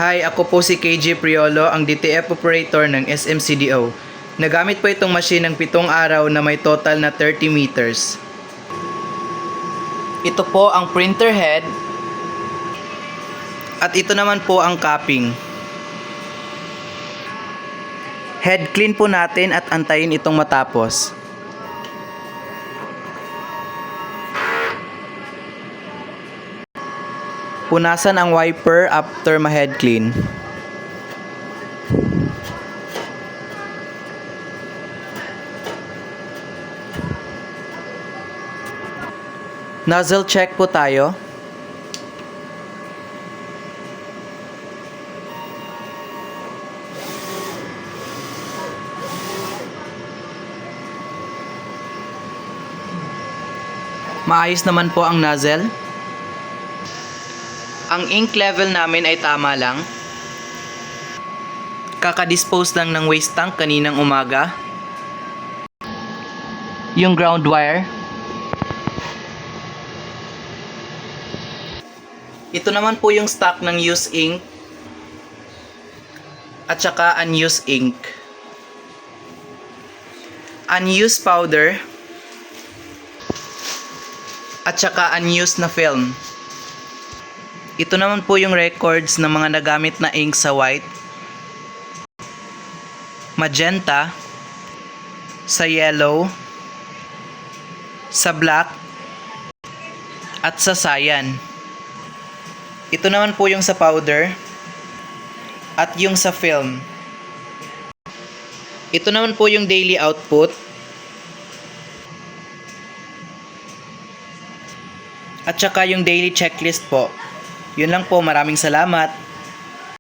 Hi, ako po si KJ Priolo, ang DTF operator ng SMCDO. Nagamit po itong machine ng 7 araw na may total na 30 meters. Ito po ang printer head at ito naman po ang capping. Head clean po natin at antayin itong matapos. Punasan ang wiper after ma-head clean. Nozzle check po tayo. Maayos naman po ang nozzle. Ang ink level namin ay tama lang. Kakadispose lang ng waste tank kaninang umaga. Yung ground wire. Ito naman po yung stock ng used ink at saka unused ink. Unused powder at saka unused na film. Ito naman po yung records ng mga nagamit na ink sa white, magenta, sa yellow, sa black, at sa cyan. Ito naman po yung sa powder at yung sa film. Ito naman po yung daily output at saka yung daily checklist po. Yun lang po, maraming salamat.